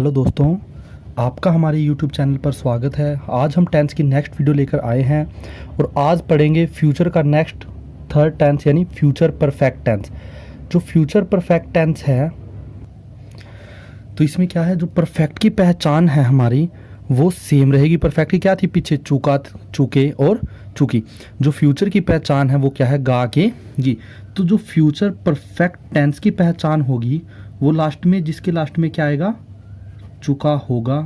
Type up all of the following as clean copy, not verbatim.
Hello दोस्तों, आपका हमारे यूट्यूब चैनल पर स्वागत है। आज हम टेंस की नेक्स्ट वीडियो लेकर आए हैं और आज पढ़ेंगे फ्यूचर का नेक्स्ट थर्ड टेंस यानी फ्यूचर परफेक्ट टेंस। जो फ्यूचर परफेक्ट टेंस है तो इसमें क्या है, जो परफेक्ट की पहचान है हमारी वो सेम रहेगी। परफेक्ट की क्या थी पीछे, चूका, चूके और चूकी। जो फ्यूचर की पहचान है वो क्या है, गा के गी। तो जो फ्यूचर परफेक्ट टेंस की पहचान होगी वो लास्ट में, जिसके लास्ट में क्या आएगा, चुका होगा,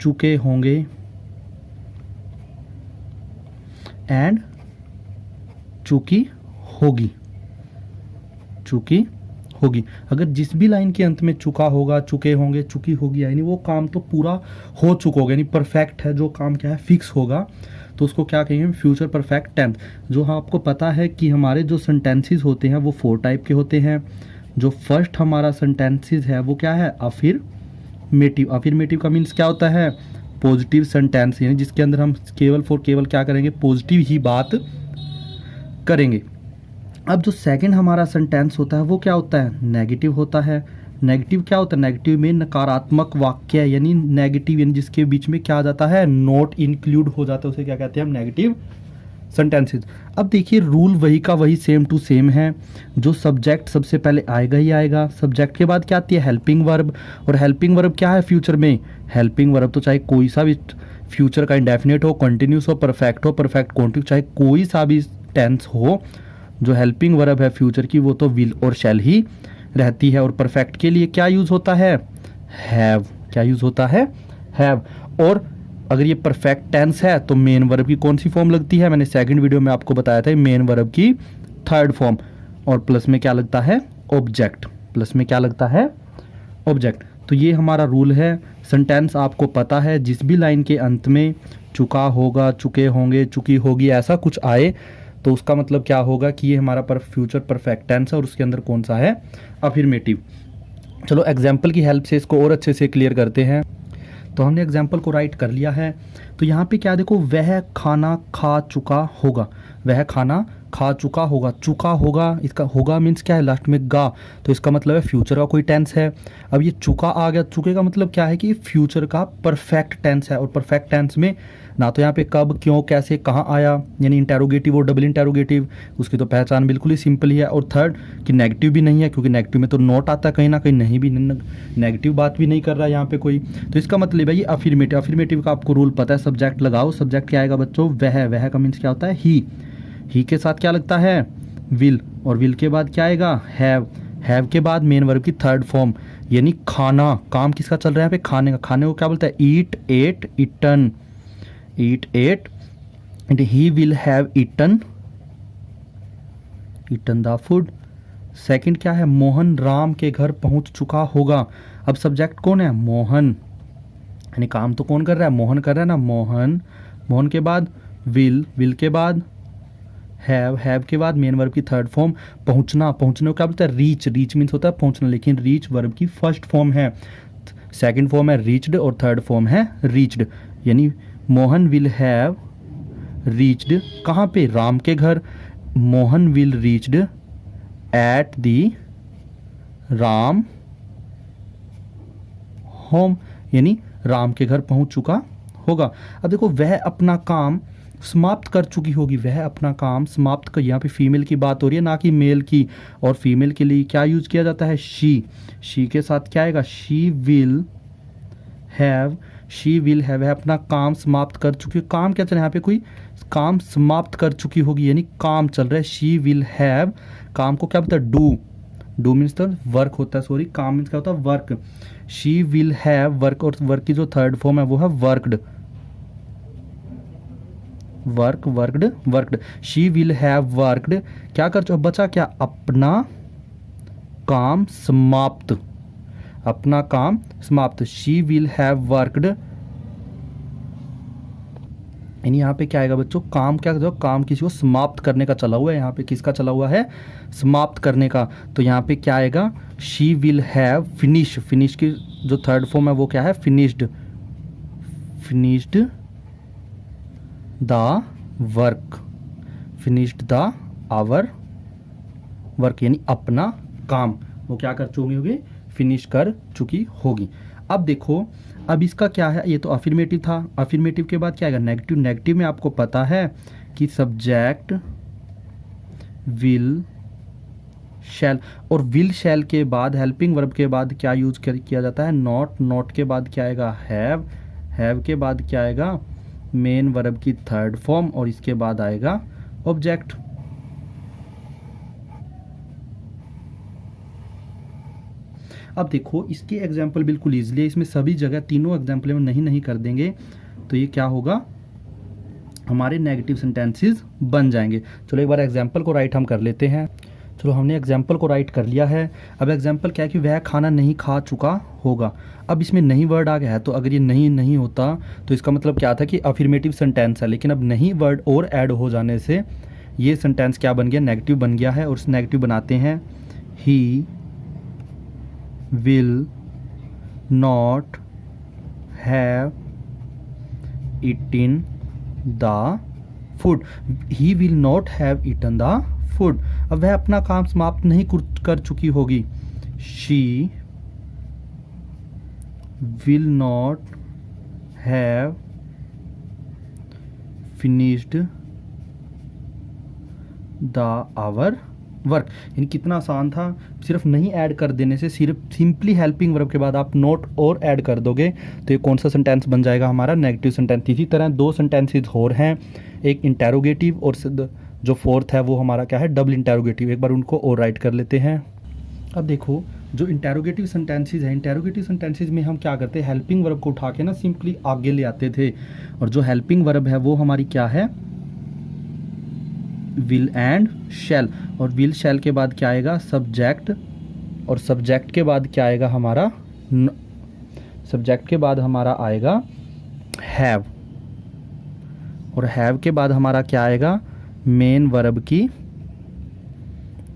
चुके होंगे एंड चुकी होगी, चुकी होगी। अगर जिस भी लाइन के अंत में चुका होगा, चुके होंगे, चुकी होगी, यानी वो काम तो पूरा हो चुका होगा, यानी परफेक्ट है, जो काम क्या है फिक्स होगा, तो उसको क्या कहेंगे, फ्यूचर परफेक्ट टेंस। जो आपको पता है कि हमारे जो सेंटेंसेस होते हैं वो 4 टाइप के होते हैं। जो फर्स्ट हमारा सेंटेंसेस है वो क्या है, अफर्मेटिव। अफर्मेटिव का मीन्स क्या होता है, पॉजिटिव सेंटेंस, यानी जिसके अंदर हम केवल क्या करेंगे, पॉजिटिव ही बात करेंगे। अब जो सेकंड हमारा सेंटेंस होता है वो क्या होता है, नेगेटिव होता है। नेगेटिव क्या होता है, नेगेटिव में नकारात्मक वाक्य, यानी नेगेटिव, यानी जिसके बीच में क्या आ जाता है, नोट इंक्लूड हो जाता है, उसे क्या कहते हैं हम, नेगेटिव सेंटेंसेस। अब देखिए रूल वही का वही सेम टू सेम है। जो सब्जेक्ट सबसे पहले आएगा ही आएगा, सब्जेक्ट के बाद क्या आती है, हेल्पिंग वर्ब। और हेल्पिंग वर्ब क्या है फ्यूचर में, हेल्पिंग वर्ब तो चाहे कोई सा भी फ्यूचर का इंडेफिनिट हो, कंटिन्यूस हो, परफेक्ट कॉन्टिन्यूस, चाहे कोई सा भी टेंस हो, जो हेल्पिंग वर्ब है फ्यूचर की वो तो विल और शैल ही रहती है। और परफेक्ट के लिए क्या यूज होता है, हैव। क्या यूज होता है, हैव। और अगर ये परफेक्ट टेंस है तो मेन वर्ब की कौन सी फॉर्म लगती है, मैंने सेकंड वीडियो में आपको बताया था, मेन वर्ब की थर्ड फॉर्म। और प्लस में क्या लगता है, ऑब्जेक्ट। प्लस में क्या लगता है, ऑब्जेक्ट। तो ये हमारा रूल है। सेंटेंस आपको पता है, जिस भी लाइन के अंत में चुका होगा, चुके होंगे, चुकी होगी, ऐसा कुछ आए तो उसका मतलब क्या होगा कि ये हमारा फ्यूचर परफेक्ट टेंस है और उसके अंदर कौन सा है, अफर्मेटिव। चलो एग्जाम्पल की हेल्प से इसको और अच्छे से क्लियर करते हैं। तो हमने एग्जाम्पल को राइट कर लिया है। तो यहाँ पे क्या देखो, वह खाना खा चुका होगा, वह खाना खा चुका होगा। चुका होगा, इसका होगा मीन्स क्या है, लास्ट में गा, तो इसका मतलब है फ्यूचर का कोई टेंस है। अब ये चुका आ गया, चुके का मतलब क्या है कि फ्यूचर का परफेक्ट टेंस है। और परफेक्ट टेंस में ना तो यहाँ पे कब, क्यों, कैसे, कहाँ आया, यानी इंटेरोगेटिव और डबल इंटेरोगेटिव, उसकी तो पहचान बिल्कुल ही सिंपल ही है। और थर्ड कि नेगेटिव भी नहीं है, क्योंकि नेगेटिव में तो नोट आता है कहीं ना कहीं, नहीं भी नेगेटिव बात भी नहीं कर रहा है यहाँ पे कोई। तो इसका मतलब है ये अफर्मेटिव। अफर्मेटिव का आपको रूल पता है, सब्जेक्ट लगाओ, सब्जेक्ट क्या आएगा बच्चों, वह का मीन्स क्या होता है, ही के साथ क्या लगता है, विल। और विल के बाद क्या आएगा, हैव के बाद मेन वर्ब की थर्ड फॉर्म, यानी खाना। काम किसका चल रहा है यहाँ पे, खाने का। खाने को क्या बोलता है, eat, ate, eaten, eat, ate, and he will have eaten the food. Second क्या है, मोहन राम के घर पहुंच चुका होगा। अब सब्जेक्ट कौन है, मोहन, यानी काम तो कौन कर रहा है, मोहन कर रहा है ना, मोहन के बाद विल के बाद हैव के बाद मेन वर्ब की थर्ड फॉर्म, पहुंचने को क्या बोलता है, रीच मीन्स होता है पहुंचना, लेकिन रीच वर्ब की फर्स्ट फॉर्म है। सेकंड फॉर्म है रीच्ड और थर्ड फॉर्म है रीच्ड, यानी मोहन विल हैव रीच्ड कहाँ पे, राम के घर। Mohan will reached at the Ram home, यानी राम के घर पहुंच चुका होगा। अब देखो, वह अपना काम समाप्त कर चुकी होगी, वह अपना काम समाप्त कर, यहाँ पे फीमेल की बात हो रही है ना कि मेल की। और फीमेल के लिए क्या यूज किया जाता है, शी के साथ क्या आएगा, शी विल हैव, वह अपना काम समाप्त कर चुकी है। काम क्या चल रहा है यहाँ पे, कोई काम समाप्त कर चुकी होगी, यानी काम चल रहा है। शी विल हैव, काम को क्या बोलता है, डू मीन्स तो वर्क होता है, सॉरी, काम मीन्स क्या होता है, work. She will have work, और वर्क की जो थर्ड फॉर्म है वो है worked, worked. She will have worked, क्या कर चुका, बचा क्या, अपना काम समाप्त, अपना काम समाप्त। शी विल हैव वर्कड, यानी यहाँ पे क्या आएगा बच्चों, काम क्या, जो काम किसी को समाप्त करने का चला हुआ है, यहाँ पे किसका चला हुआ है, समाप्त करने का। तो यहाँ पे क्या आएगा, शी विल हैव फिनिश की जो थर्ड फॉर्म है वो क्या है, फिनिश्ड द आवर वर्क, यानी अपना काम वो क्या कर चुकी होगी, फिनिश कर चुकी होगी। अब देखो, अब इसका क्या है, ये तो अफर्मेटिव था, अफर्मेटिव के बाद क्या आएगा, नेगेटिव। नेगेटिव में आपको पता है कि सब्जेक्ट विल शैल, और विल शैल के बाद हेल्पिंग वर्ब के बाद क्या यूज किया जाता है, नॉट। नॉट के बाद क्या आएगा, हैव। हैव के बाद क्या आएगा, मेन वर्ब की थर्ड फॉर्म, और इसके बाद आएगा ऑब्जेक्ट। अब देखो इसके एग्जाम्पल बिल्कुल ईजिली है, इसमें सभी जगह तीनों एग्जाम्पल में नहीं कर देंगे तो ये क्या होगा, हमारे नेगेटिव सेंटेंसेस बन जाएंगे। चलो एक बार एग्जाम्पल को राइट हम कर लेते हैं। चलो हमने एग्जाम्पल को राइट कर लिया है। अब एग्जाम्पल क्या है कि वह खाना नहीं खा चुका होगा। अब इसमें नहीं वर्ड आ गया है, तो अगर ये नहीं होता तो इसका मतलब क्या था कि अफर्मेटिव सेंटेंस है, लेकिन अब नहीं वर्ड और ऐड हो जाने से ये सेंटेंस क्या बन गया, नेगेटिव बन गया है। और उस नेगेटिव बनाते हैं, he will not have eaten the food. He will not have eaten the food. अब वह अपना काम समाप्त नहीं कर चुकी होगी। She will not have finished the our work. यानी कितना आसान था, सिर्फ नहीं ऐड कर देने से, सिर्फ सिंपली हेल्पिंग वर्ब के बाद आप नोट और ऐड कर दोगे तो ये कौन सा सेंटेंस बन जाएगा, हमारा नेगेटिव सेंटेंस। इसी तरह दो सेंटेंसेस और हैं, एक इंटेरोगेटिव और जो फोर्थ है वो हमारा क्या है, डबल इंटेरोगेटिव। एक बार उनको और राइट कर लेते हैं। अब देखो जो इंटेरोगेटिव सेंटेंसेस हैं, इंटेरोगेटिव सेंटेंसेस में हम क्या करते हैं, हेल्पिंग वर्ब को उठा के ना सिंपली आगे ले आते थे, और जो हेल्पिंग वर्ब है वो हमारी क्या है, विल एंड शैल। और विल शैल के बाद क्या आएगा, सब्जेक्ट, और सब्जेक्ट के बाद क्या आएगा हमारा, सब्जेक्ट के बाद हमारा आएगा हैव, और हैव के बाद हमारा क्या आएगा, मेन वर्ब की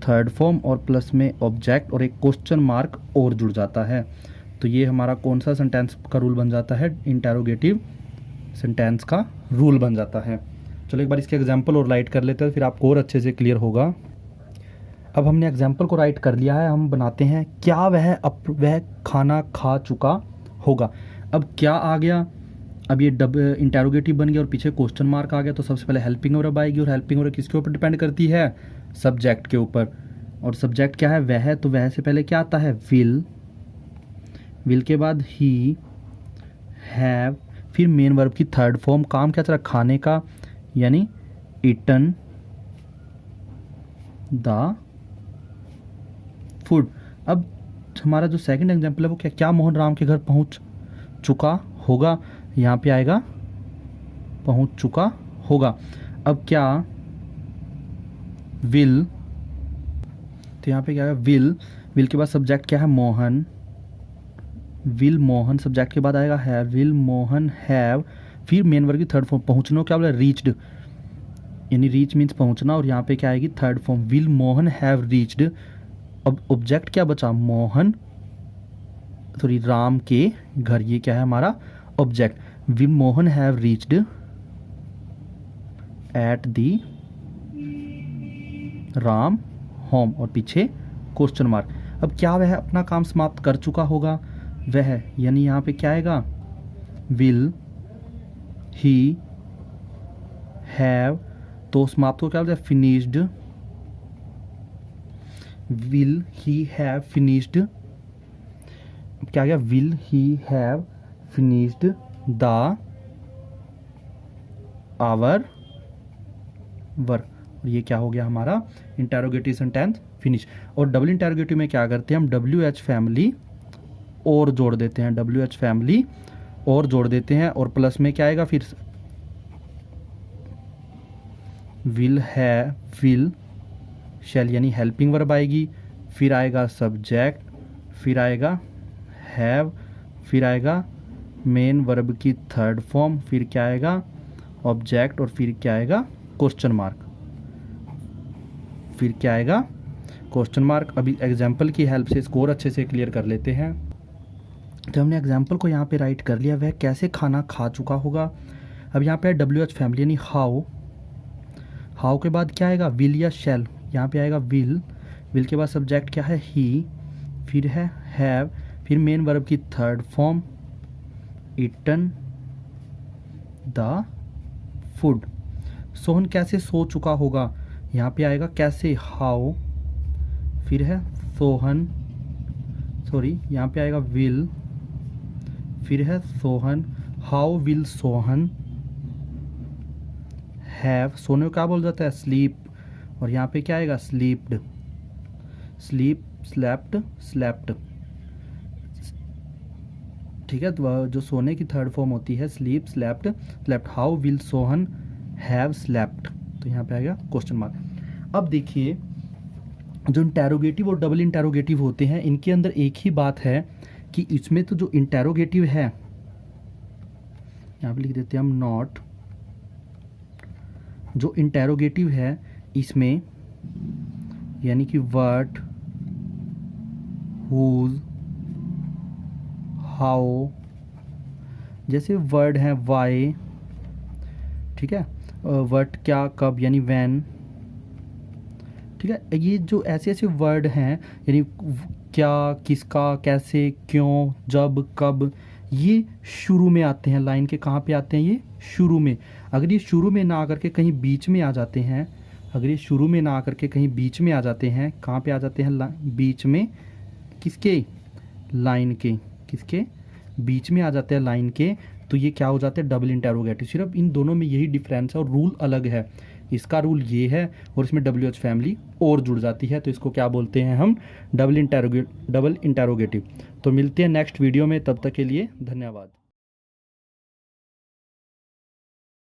थर्ड फॉर्म, और प्लस में ऑब्जेक्ट, और एक क्वेश्चन मार्क और जुड़ जाता है। तो ये हमारा कौन सा सेंटेंस का रूल बन जाता है, इंटेरोगेटिव सेंटेंस का रूल बन जाता है। चलो एक बार इसके एग्जाम्पल और राइट कर लेते हैं, फिर आपको और अच्छे से क्लियर होगा। अब हमने एग्जाम्पल को राइट कर लिया है, हम बनाते हैं, क्या वह खाना खा चुका होगा। अब क्या आ गया, अब ये इंटेरोगेटिव बन गया और पीछे क्वेश्चन मार्क आ गया, तो सबसे पहले हेल्पिंग वर्ब आएगी, और हेल्पिंग वर्ब किसके ऊपर डिपेंड करती है, सब्जेक्ट के ऊपर। और सब्जेक्ट क्या है, वह, तो वह से पहले क्या आता है, विल। विल के बाद ही, हैव, फिर मेन वर्ब की थर्ड फॉर्म, काम क्या चला, खाने का, यानी ईटन द फूड। अब हमारा जो सेकंड एग्जांपल है वो क्या मोहन राम के घर पहुंच चुका होगा, यहाँ पे आएगा पहुंच चुका होगा। अब क्या, विल, तो यहाँ पे क्या है, विल। विल के बाद सब्जेक्ट क्या है, मोहन। विल मोहन, सब्जेक्ट के बाद आएगा हैव, विल मोहन हैव, फिर मेन वर्ब की थर्ड फॉर्म, पहुंचना क्या बोला, रीच्ड, यानी रीच मीन्स पहुंचना, और यहाँ पे क्या आएगी, third form, will Mohan have reached. अब ऑब्जेक्ट क्या बचा, मोहन, सॉरी राम के घर, ये क्या है हमारा object. Will Mohan have reached at the Ram home, और पीछे क्वेश्चन मार्क। अब क्या वह अपना काम समाप्त कर चुका होगा, वह, यानी यहाँ पे क्या आएगा, विल ही हैव, तो समाप्त को क्या बोलते हैं, finished. Will he have finished, क्या गया, will he have finished the our work. और ये क्या हो गया हमारा इंटेरोगेटिव सेंटेंस फिनिश। और डबल इंटेरोगेटिव में क्या करते हैं हम, WH फैमिली और जोड़ देते हैं, WH फैमिली और जोड़ देते हैं, और प्लस में क्या आएगा, फिर विल है, विल शैल, यानी हेल्पिंग वर्ब आएगी, फिर आएगा सब्जेक्ट, फिर आएगा हैव, फिर आएगा मेन वर्ब की थर्ड फॉर्म, फिर क्या आएगा ऑब्जेक्ट, और फिर क्या आएगा क्वेश्चन मार्क, फिर क्या आएगा क्वेश्चन मार्क। अभी एग्जाम्पल की हेल्प से इसको और अच्छे से क्लियर कर लेते हैं। तो हमने एग्जाम्पल को यहाँ पे राइट कर लिया, वह कैसे खाना खा चुका होगा। अब यहाँ पे WH फैमिली यानी हाउ, हाउ के बाद क्या आएगा, विल या शैल, यहाँ पे आएगा विल। विल के बाद सब्जेक्ट क्या है, ही, फिर है हैव, फिर मेन वर्ब की third form eaten the food. Sohan कैसे सो चुका होगा, यहाँ पे आएगा कैसे, हाउ, फिर है सोहन, सॉरी यहाँ पे आएगा विल, फिर है Sohan, how will Sohan have, सोने को क्या बोल जाता है, स्लीप, और यहाँ पे क्या आएगा, स्लीप्ड, स्लीप, स्लेप्ट, स्लेप्ट। ठीक है, तो जो सोने की थर्ड फॉर्म होती है sleep, slept, slept. How will Sohan have slept, तो यहाँ पे आएगा क्वेश्चन मार्क। अब देखिए जो इंटेरोगेटिव और डबल इंटेरोगेटिव होते हैं इनके अंदर एक ही बात है कि इसमें तो जो इंटेरोगेटिव है, यहाँ पे लिख देते हैं हम नॉट, जो इंटेरोगेटिव है इसमें यानी कि व्हाट, हुज, हाउ, जैसे वर्ड है वाई, ठीक है, व्हाट क्या, कब, यानी व्हेन, ठीक है, ये जो ऐसे ऐसे वर्ड हैं यानी क्या, किसका, कैसे, क्यों, जब, कब, ये शुरू में आते हैं, लाइन के कहाँ पे आते हैं, ये शुरू में। अगर ये शुरू में ना आकर के कहीं बीच में आ जाते हैं, अगर ये शुरू में ना आकर के कहीं बीच में आ जाते हैं, कहाँ पे आ जाते हैं, बीच में, किसके, लाइन के, किसके, बीच में आ जाते हैं लाइन के, तो ये क्या हो जाते हैं, डबल इंटेरोगेटिव। सिर्फ इन दोनों में यही डिफरेंस है और रूल अलग है। इसका रूल ये है और इसमें WH फैमिली और जुड़ जाती है, तो इसको क्या बोलते हैं हम, डबल इंटेरोगेटिव। तो मिलते हैं नेक्स्ट वीडियो में, तब तक के लिए धन्यवाद।